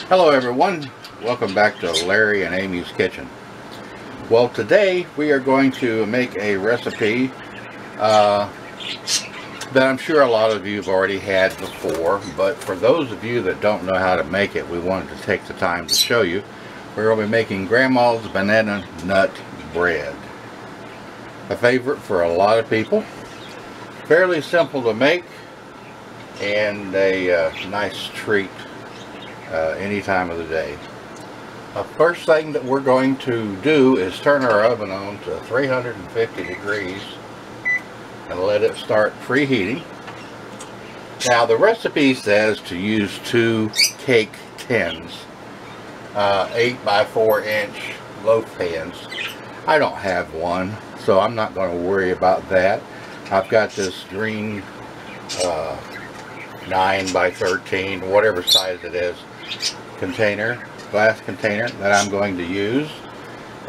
Hello everyone, welcome back to Larry and Amy's Kitchen. Well, today we are going to make a recipe that I'm sure a lot of you have already had before, but for those of you that don't know how to make it, we wanted to take the time to show you. We're going to be making Grandma's banana nut bread. A favorite for a lot of people. Fairly simple to make and a nice treat any time of the day. The first thing that we're going to do is turn our oven on to 350 degrees and let it start preheating. Now the recipe says to use 2 cake tins, 8 by 4 inch loaf pans. I don't have one, so I'm not going to worry about that. I've got this green 9 by 13, whatever size it is, container, glass container that I'm going to use.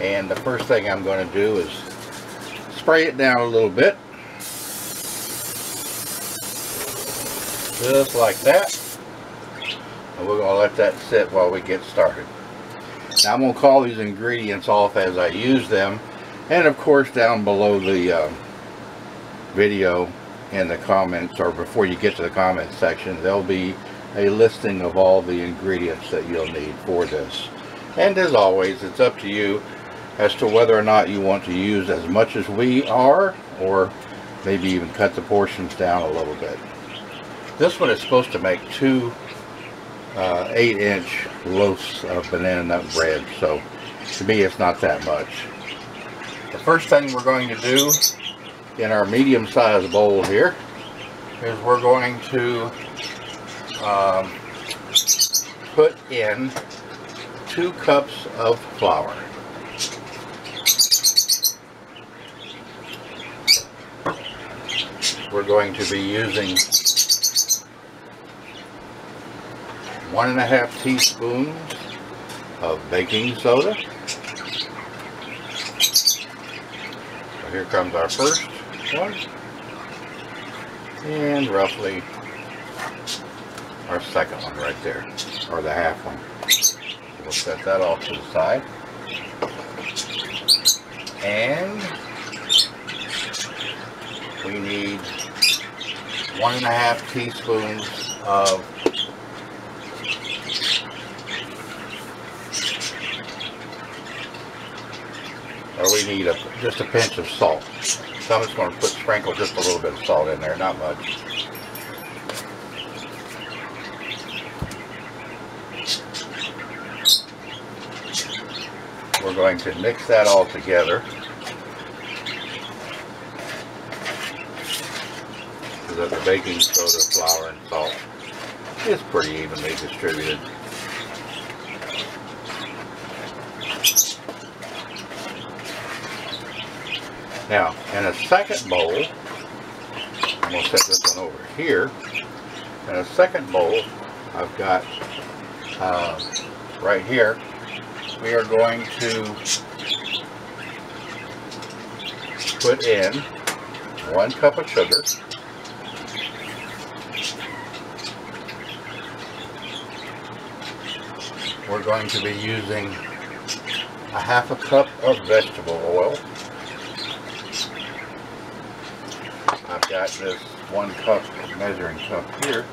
And the first thing I'm going to do is spray it down a little bit, just like that, and we're going to let that sit while we get started. Now I'm going to call these ingredients off as I use them, and of course down below the video in the comments, or before you get to the comment section, there'll be a listing of all the ingredients that you'll need for this. And as always, it's up to you as to whether or not you want to use as much as we are, or maybe even cut the portions down a little bit. This one is supposed to make 2 8-inch loaves of banana nut bread, so to me it's not that much. The first thing we're going to do in our medium-sized bowl here is we're going to put in 2 cups of flour. We're going to be using 1½ teaspoons of baking soda. So here comes our first one, and roughly our second one right there, or the half one. We'll set that off to the side. And we need 1½ teaspoons of we need just a pinch of salt. So I'm just going to sprinkle just a little bit of salt in there, not much. We're going to mix that all together so that the baking soda, flour, and salt is pretty evenly distributed. Now, in a second bowl, I'm going to set this one over here. In a second bowl, I've got right here, we are going to put in 1 cup of sugar, we're going to be using 1/2 cup of vegetable oil. I've got this 1 cup measuring cup here,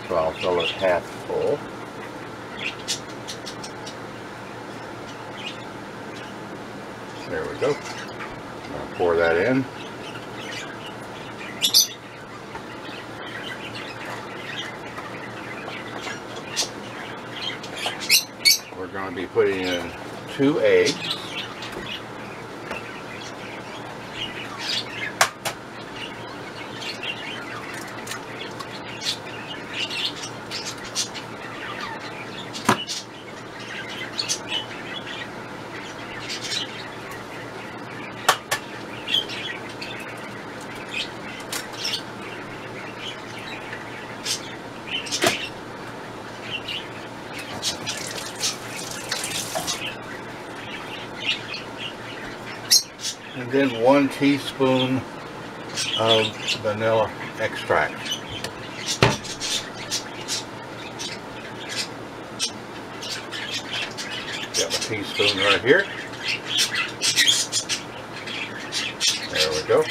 so I'll fill it half full. There we go. I'm going to pour that in. We're going to be putting in 2 eggs. and then 1 teaspoon of vanilla extract. teaspoon right here. There we go.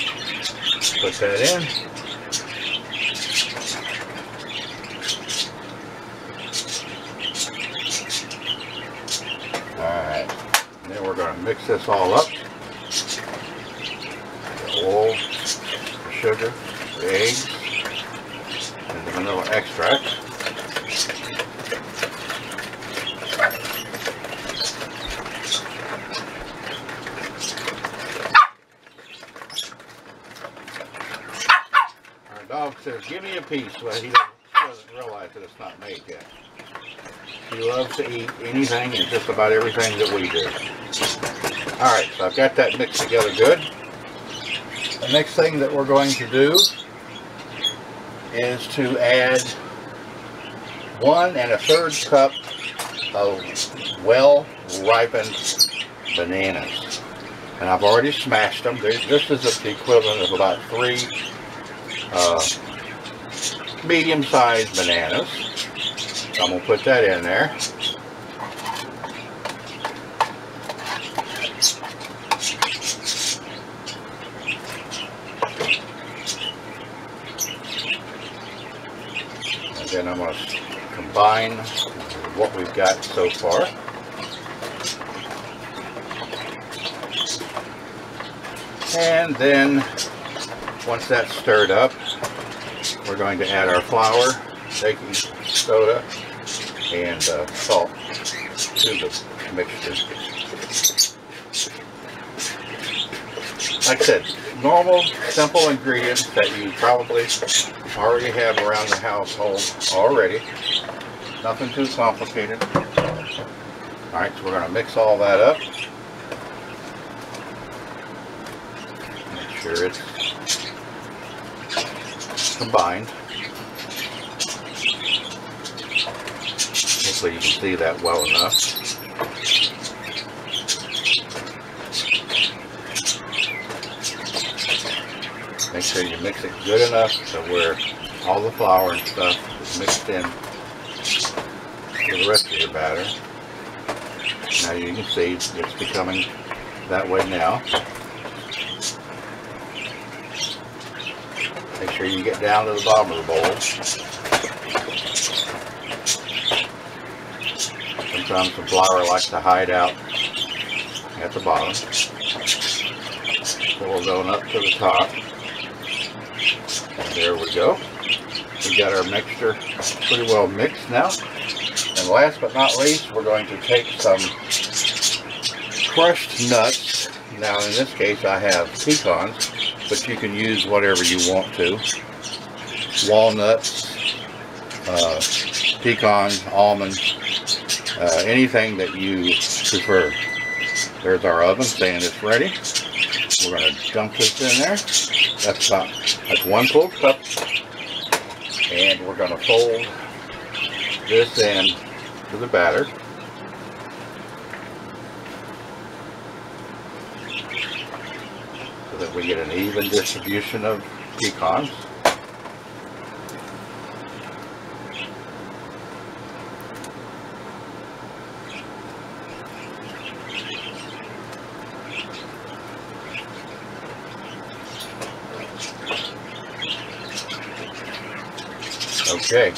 Put that in. Alright. Then we're going to mix this all up. The oil, the sugar, the eggs, and the vanilla extract. Our dog says, "Give me a piece," but he doesn't realize that it's not made yet. He loves to eat anything and just about everything that we do. Alright, so I've got that mixed together good. The next thing that we're going to do is to add 1 1/3 cup of well-ripened bananas. And I've already smashed them. This is the equivalent of about 3 medium-sized bananas. So I'm going to put that in there. And then I'm going to combine what we've got so far. And then once that's stirred up, we're going to add our flour, baking soda, and salt to the mixture. Like I said, normal, simple ingredients that you probably already have around the household already. Nothing too complicated. Alright, so we're going to mix all that up. Make sure it's combined. Hopefully you can see that well enough. Make sure you mix it good enough so where all the flour and stuff is mixed in to the rest of your batter. Now you can see it's becoming that way now. Make sure you get down to the bottom of the bowl. Sometimes the flour likes to hide out at the bottom. So we're going up to the top. And there we go. We got our mixture pretty well mixed now. And last but not least, we're going to take some crushed nuts. Now in this case I have pecans, but you can use whatever you want to. Walnuts, pecans, almonds, anything that you prefer. There's our oven saying it's ready. We're going to dump this in there. That's 1 full cup. And we're going to fold this in to the batter. So that we get an even distribution of pecans. Okay.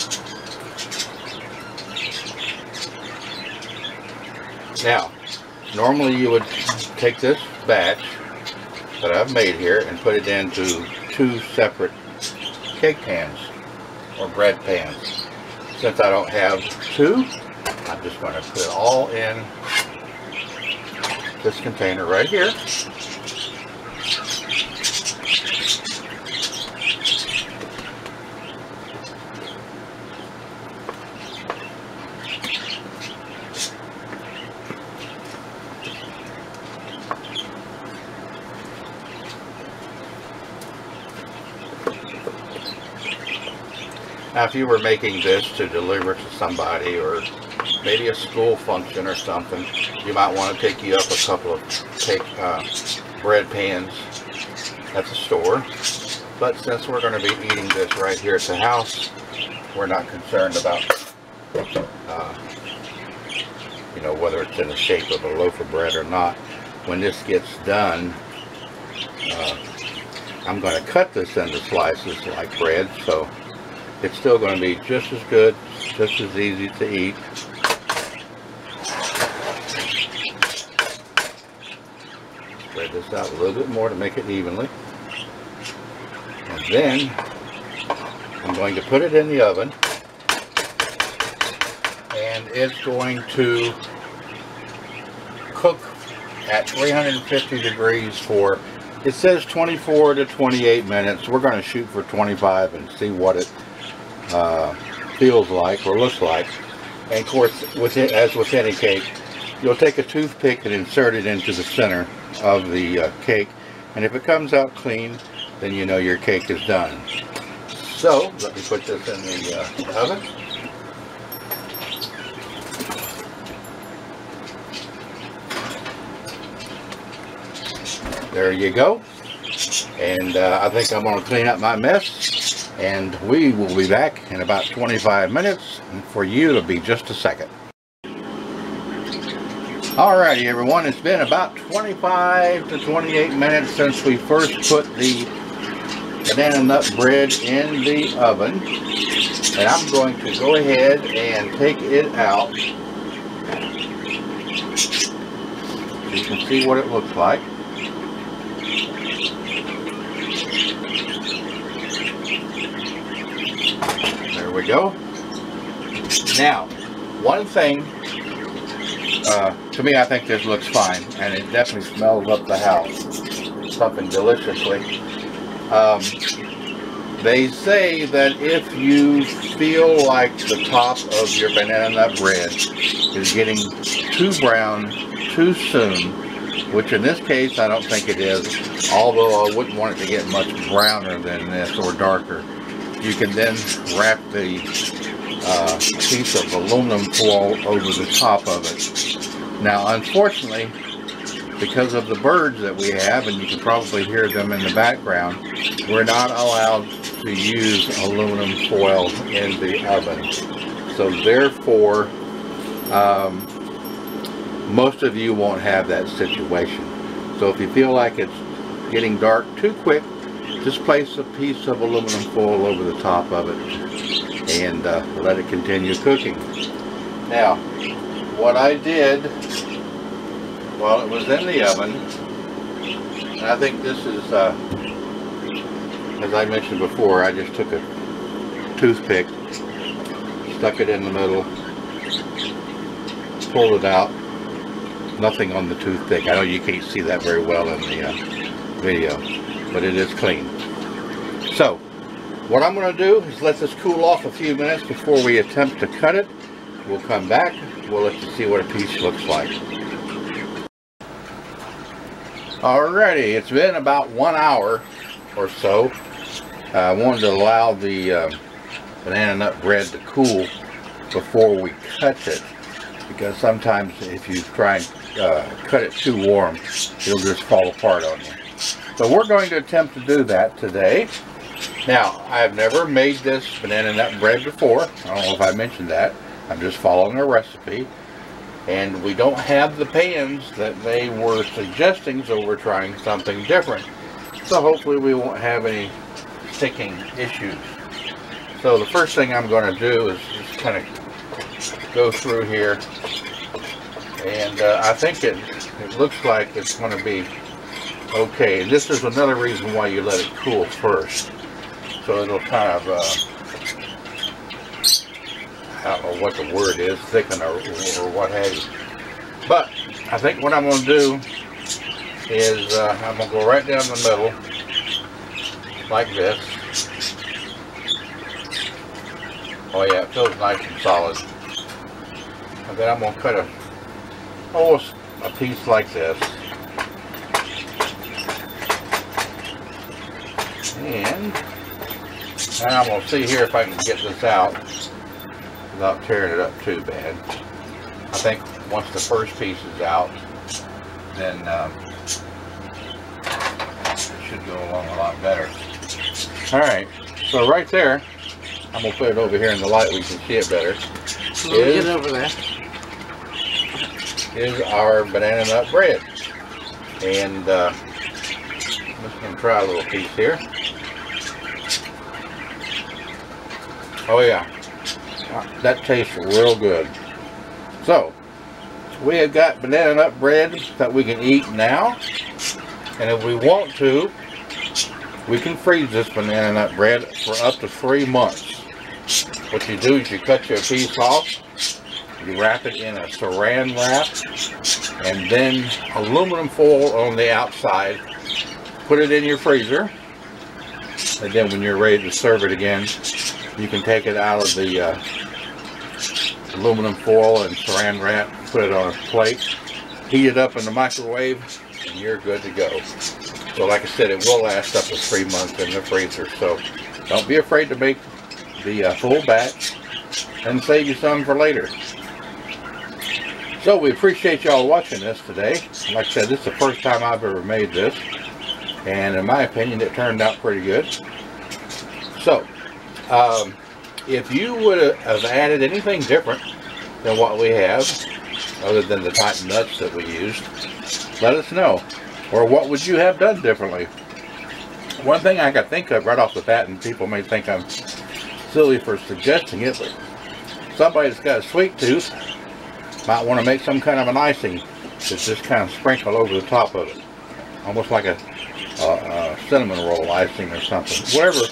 Now, normally you would take this batch that I've made here and put it into 2 separate cake pans or bread pans. Since I don't have 2, I'm just going to put it all in this container right here. Now if you were making this to deliver to somebody or maybe a school function or something, you might want to pick you up a couple of bread pans at the store. But since we're going to be eating this right here at the house, we're not concerned about you know, whether it's in the shape of a loaf of bread or not. When this gets done, I'm going to cut this into slices like bread, so it's still going to be just as good, just as easy to eat. Spread this out a little bit more to make it evenly. And then I'm going to put it in the oven, and it's going to cook at 350 degrees for, it says 24 to 28 minutes. We're going to shoot for 25 and see what it feels like or looks like. And of course, as with any cake, you'll take a toothpick and insert it into the center of the cake, and if it comes out clean, then you know your cake is done. So let me put this in the oven. There you go. And I think I'm going to clean up my mess, and we will be back in about 25 minutes. And for you, it'll be just a second. Alrighty everyone, it's been about 25 to 28 minutes since we first put the banana nut bread in the oven, and I'm going to go ahead and take it out so you can see what it looks like. There we go. Now, one thing, to me, I think this looks fine, and it definitely smells up the house, something deliciously. They say that if you feel like the top of your banana nut bread is getting too brown too soon, which in this case I don't think it is, although I wouldn't want it to get much browner than this or darker, you can then wrap the piece of aluminum foil over the top of it. Now, unfortunately, because of the birds that we have, and you can probably hear them in the background, we're not allowed to use aluminum foil in the oven. So therefore, most of you won't have that situation. So if you feel like it's getting dark too quick, just place a piece of aluminum foil over the top of it and let it continue cooking. Now, what I did while it was in the oven, and I think this is, as I mentioned before, I just took a toothpick, stuck it in the middle, pulled it out, nothing on the toothpick. I know you can't see that very well in the video, but it is clean. So, what I'm going to do is let this cool off a few minutes before we attempt to cut it. We'll come back, we'll let you see what a piece looks like. Alrighty, it's been about 1 hour or so. I wanted to allow the banana nut bread to cool before we cut it, because sometimes if you try and cut it too warm, it'll just fall apart on you. So we're going to attempt to do that today. Now, I have never made this banana nut bread before. I don't know if I mentioned that. I'm just following a recipe. And we don't have the pans that they were suggesting, so we're trying something different. So hopefully we won't have any sticking issues. So the first thing I'm going to do is just kind of go through here. And I think it looks like it's going to be okay. This is another reason why you let it cool first. So it'll kind of, I don't know what the word is, thicken or what have you. But I think what I'm going to do is I'm going to go right down the middle like this. Oh yeah, it feels nice and solid. And then I'm going to cut almost a piece like this. And now I'm going to see here if I can get this out without tearing it up too bad. I think once the first piece is out, then it should go along a lot better. Alright, so right there, I'm going to put it over here in the light where you can see it better. Get over there. is our banana nut bread. And I'm just going to try a little piece here. Oh yeah, that tastes real good. So, we have got banana nut bread that we can eat now. And if we want to, we can freeze this banana nut bread for up to 3 months. What you do is you cut your piece off, you wrap it in a saran wrap, and then aluminum foil on the outside. Put it in your freezer, and then when you're ready to serve it again, you can take it out of the aluminum foil and saran wrap, put it on a plate, heat it up in the microwave, and you're good to go. So like I said, it will last up to 3 months in the freezer, so don't be afraid to make the full batch and save you some for later. So we appreciate y'all watching this today. Like I said, this is the first time I've ever made this, and in my opinion it turned out pretty good. So if you would have added anything different than what we have, other than the type of nuts that we used, let us know. Or what would you have done differently? One thing I can think of right off the bat, and people may think I'm silly for suggesting it, but somebody that's got a sweet tooth might want to make some kind of an icing that's just kind of sprinkled over the top of it, almost like a cinnamon roll icing or something. Whatever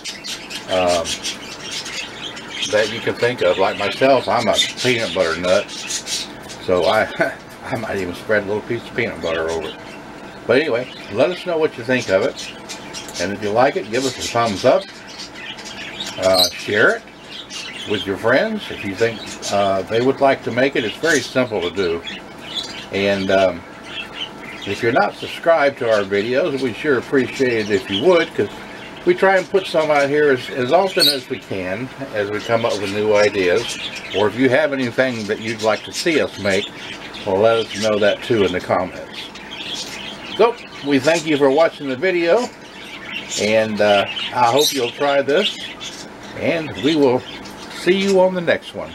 that you can think of. Like myself, I'm a peanut butter nut, so I might even spread a little piece of peanut butter over it. But anyway, let us know what you think of it, and if you like it, give us a thumbs up. Share it with your friends if you think they would like to make it. It's very simple to do. And if you're not subscribed to our videos, we sure appreciate it if you would, because we try and put some out here as often as we can as we come up with new ideas. Or if you have anything that you'd like to see us make, well, let us know that too in the comments. So we thank you for watching the video, and I hope you'll try this, and we will see you on the next one.